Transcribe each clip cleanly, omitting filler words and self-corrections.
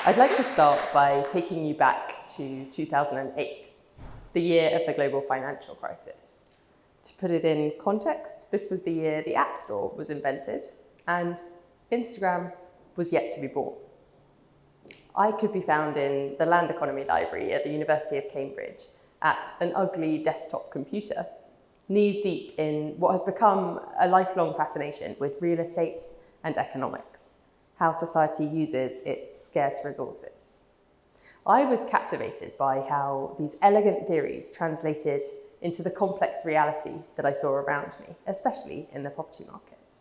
I'd like to start by taking you back to 2008, the year of the global financial crisis. To put it in context, this was the year the App Store was invented and Instagram was yet to be born. I could be found in the Land Economy Library at the University of Cambridge at an ugly desktop computer, knees deep in what has become a lifelong fascination with real estate and economics, how society uses its scarce resources. I was captivated by how these elegant theories translated into the complex reality that I saw around me, especially in the property market.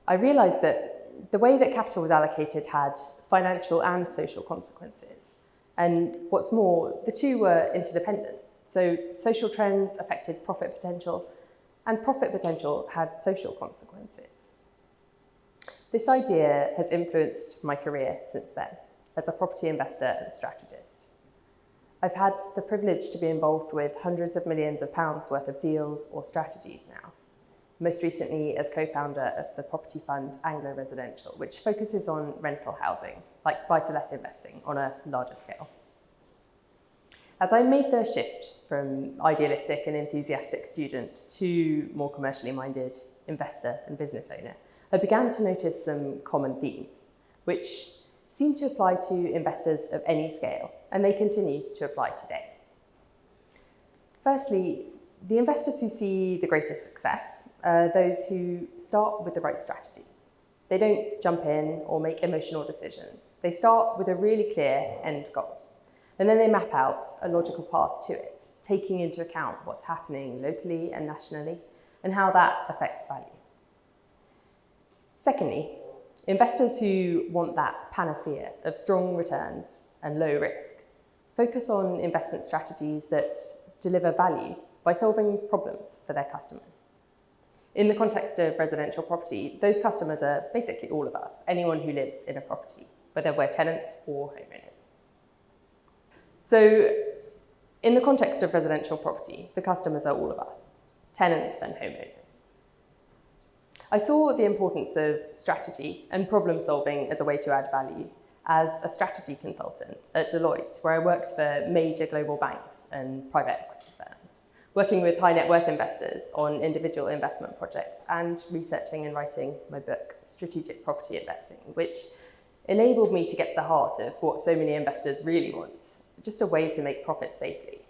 I realized that the way that capital was allocated had financial and social consequences. And what's more, the two were interdependent. So social trends affected profit potential, and profit potential had social consequences. This idea has influenced my career since then as a property investor and strategist. I've had the privilege to be involved with hundreds of millions of pounds worth of deals or strategies now, most recently as co-founder of the property fund Anglo Residential, which focuses on rental housing, like buy-to-let investing on a larger scale. As I made the shift from idealistic and enthusiastic student to more commercially minded investor and business owner, I began to notice some common themes, which seem to apply to investors of any scale, and they continue to apply today. Firstly, the investors who see the greatest success are those who start with the right strategy. They don't jump in or make emotional decisions. They start with a really clear end goal, and then they map out a logical path to it, taking into account what's happening locally and nationally, and how that affects value. Secondly, investors who want that panacea of strong returns and low risk focus on investment strategies that deliver value by solving problems for their customers. In the context of residential property, those customers are basically all of us, anyone who lives in a property, whether we're tenants or homeowners. So, in the context of residential property, the customers are all of us, tenants and homeowners. I saw the importance of strategy and problem solving as a way to add value as a strategy consultant at Deloitte, where I worked for major global banks and private equity firms, working with high net worth investors on individual investment projects and researching and writing my book, Strategic Property Investing, which enabled me to get to the heart of what so many investors really want, just a way to make profit safely,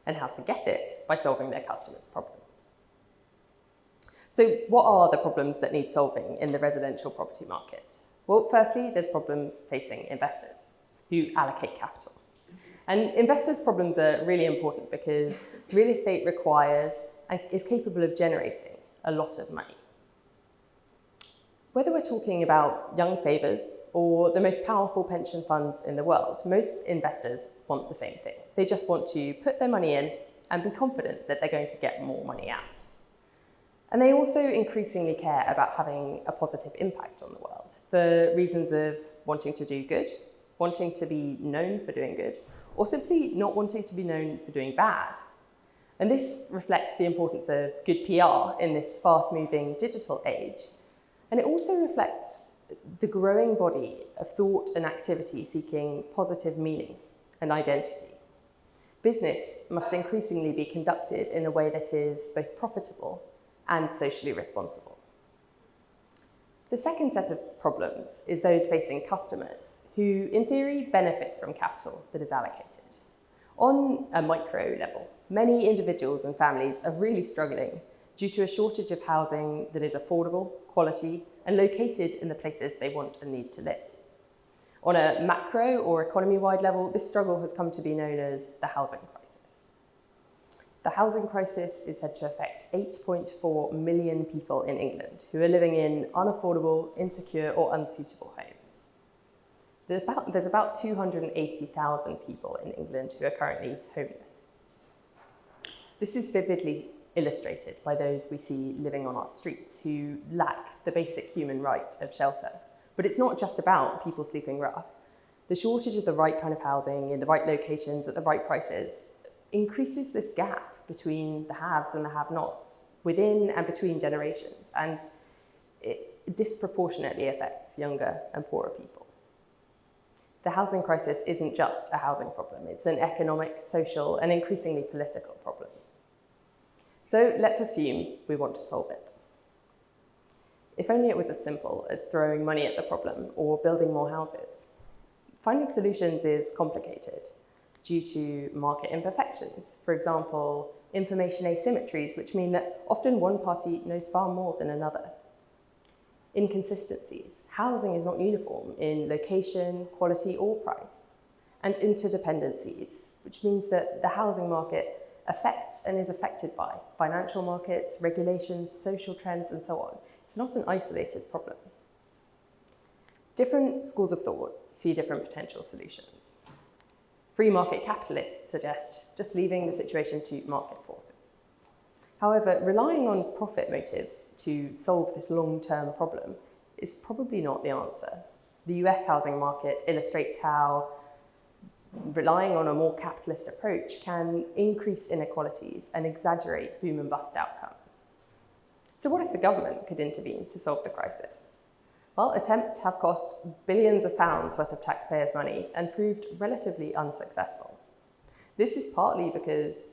and how to get it by solving their customers' problems. So what are the problems that need solving in the residential property market? Well, firstly, there's problems facing investors who allocate capital. And investors' problems are really important because real estate requires and is capable of generating a lot of money. Whether we're talking about young savers or the most powerful pension funds in the world, most investors want the same thing. They just want to put their money in and be confident that they're going to get more money out. And they also increasingly care about having a positive impact on the world for reasons of wanting to do good, wanting to be known for doing good, or simply not wanting to be known for doing bad. And this reflects the importance of good PR in this fast-moving digital age. And it also reflects the growing body of thought and activity seeking positive meaning and identity. Business must increasingly be conducted in a way that is both profitable and socially responsible. The second set of problems is those facing customers who, in theory, benefit from capital that is allocated. On a micro level, many individuals and families are really struggling due to a shortage of housing that is affordable, quality, and located in the places they want and need to live. On a macro or economy-wide level, this struggle has come to be known as the housing crisis. The housing crisis is said to affect 8.4 million people in England who are living in unaffordable, insecure, or unsuitable homes. There's about 280,000 people in England who are currently homeless. This is vividly illustrated by those we see living on our streets who lack the basic human right of shelter. But it's not just about people sleeping rough. The shortage of the right kind of housing in the right locations at the right prices increases this gap between the haves and the have-nots within and between generations, and it disproportionately affects younger and poorer people. The housing crisis isn't just a housing problem, it's an economic, social, and increasingly political problem. So let's assume we want to solve it. If only it was as simple as throwing money at the problem or building more houses. Finding solutions is complicated due to market imperfections. For example, information asymmetries, which mean that often one party knows far more than another. Inconsistencies. Housing is not uniform in location, quality, or price. And interdependencies, which means that the housing market affects and is affected by financial markets, regulations, social trends, and so on. It's not an isolated problem. Different schools of thought see different potential solutions. Free market capitalists suggest just leaving the situation to market forces. However, relying on profit motives to solve this long-term problem is probably not the answer. The US housing market illustrates how relying on a more capitalist approach can increase inequalities and exaggerate boom and bust outcomes. So what if the government could intervene to solve the crisis? Well, attempts have cost billions of pounds worth of taxpayers' money and proved relatively unsuccessful. This is partly because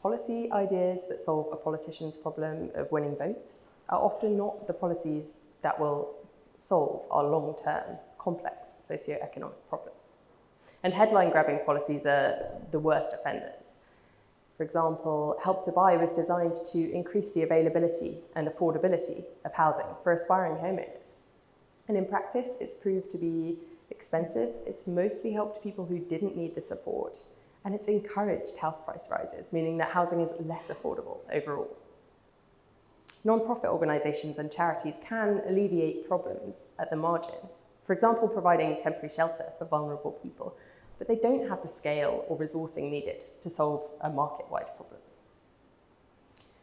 policy ideas that solve a politician's problem of winning votes are often not the policies that will solve our long-term, complex socioeconomic problems. And headline-grabbing policies are the worst offenders. For example, Help to Buy was designed to increase the availability and affordability of housing for aspiring homeowners. And in practice, it's proved to be expensive. It's mostly helped people who didn't need the support. And it's encouraged house price rises, meaning that housing is less affordable overall. Non-profit organisations and charities can alleviate problems at the margin. For example, providing temporary shelter for vulnerable people, but they don't have the scale or resourcing needed to solve a market-wide problem.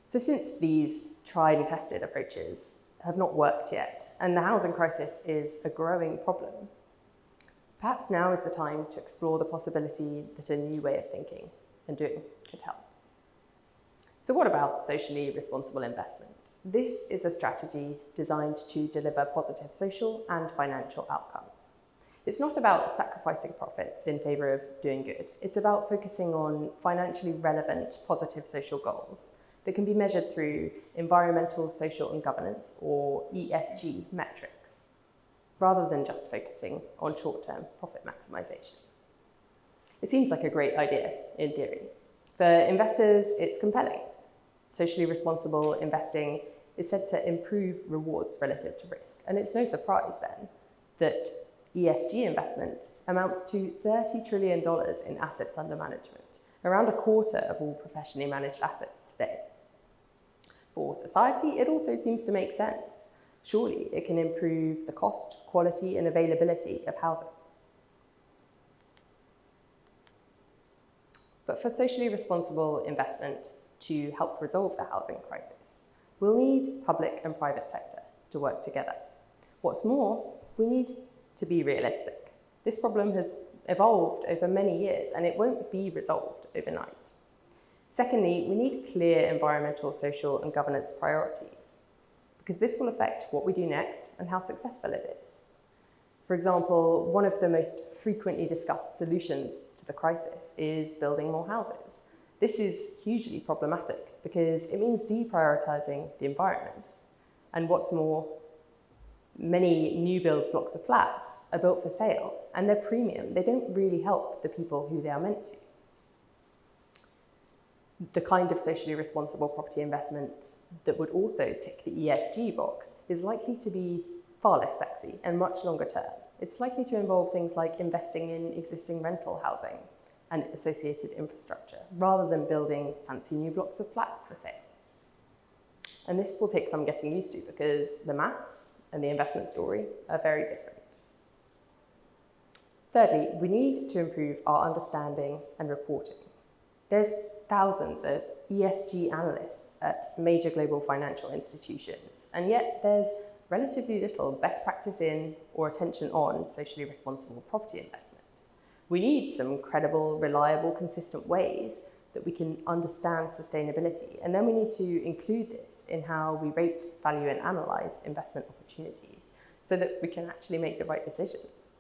So since these tried and tested approaches have not worked yet, and the housing crisis is a growing problem, perhaps now is the time to explore the possibility that a new way of thinking and doing could help. So what about socially responsible investment? This is a strategy designed to deliver positive social and financial outcomes. It's not about sacrificing profits in favour of doing good. It's about focusing on financially relevant positive social goals that can be measured through environmental, social and governance, or ESG metrics, rather than just focusing on short-term profit maximisation. It seems like a great idea in theory. For investors, it's compelling. Socially responsible investing is said to improve rewards relative to risk. And it's no surprise then that ESG investment amounts to $30 trillion in assets under management, around a quarter of all professionally managed assets today. For society, it also seems to make sense. Surely it can improve the cost, quality, and availability of housing. But for socially responsible investment to help resolve the housing crisis, we'll need public and private sector to work together. What's more, we need to be realistic. This problem has evolved over many years and it won't be resolved overnight. Secondly, we need clear environmental, social, and governance priorities, because this will affect what we do next and how successful it is. For example, one of the most frequently discussed solutions to the crisis is building more houses. This is hugely problematic because it means deprioritising the environment. And what's more, many new build blocks of flats are built for sale and they're premium. They don't really help the people who they are meant to. The kind of socially responsible property investment that would also tick the ESG box is likely to be far less sexy and much longer term. It's likely to involve things like investing in existing rental housing and associated infrastructure, rather than building fancy new blocks of flats for sale. And this will take some getting used to because the maths and the investment story are very different. Thirdly, we need to improve our understanding and reporting. There's thousands of ESG analysts at major global financial institutions, and yet there's relatively little best practice in or attention on socially responsible property investment. We need some credible, reliable, consistent ways that we can understand sustainability, and then we need to include this in how we rate, value, and analyse investment opportunities so that we can actually make the right decisions.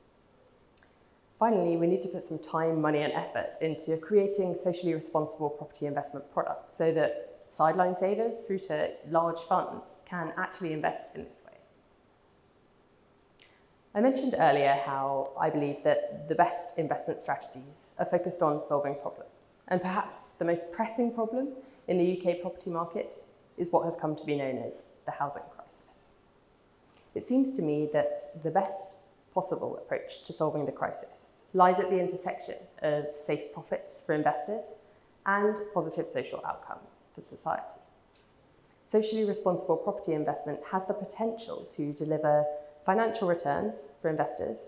Finally, we need to put some time, money and effort into creating socially responsible property investment products so that sideline savers through to large funds can actually invest in this way. I mentioned earlier how I believe that the best investment strategies are focused on solving problems. And perhaps the most pressing problem in the UK property market is what has come to be known as the housing crisis. It seems to me that the best possible approach to solving the crisis lies at the intersection of safe profits for investors and positive social outcomes for society. Socially responsible property investment has the potential to deliver financial returns for investors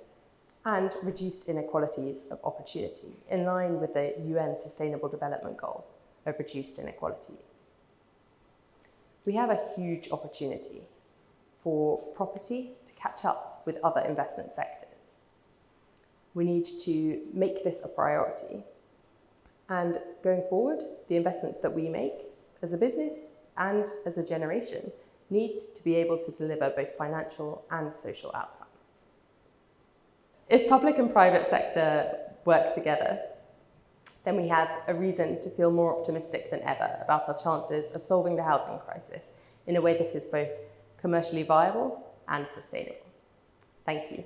and reduced inequalities of opportunity in line with the UN Sustainable Development Goal of reduced inequalities. We have a huge opportunity for property to catch up with other investment sectors. We need to make this a priority. And going forward, the investments that we make as a business and as a generation need to be able to deliver both financial and social outcomes. If public and private sector work together, then we have a reason to feel more optimistic than ever about our chances of solving the housing crisis in a way that is both commercially viable and sustainable. Thank you.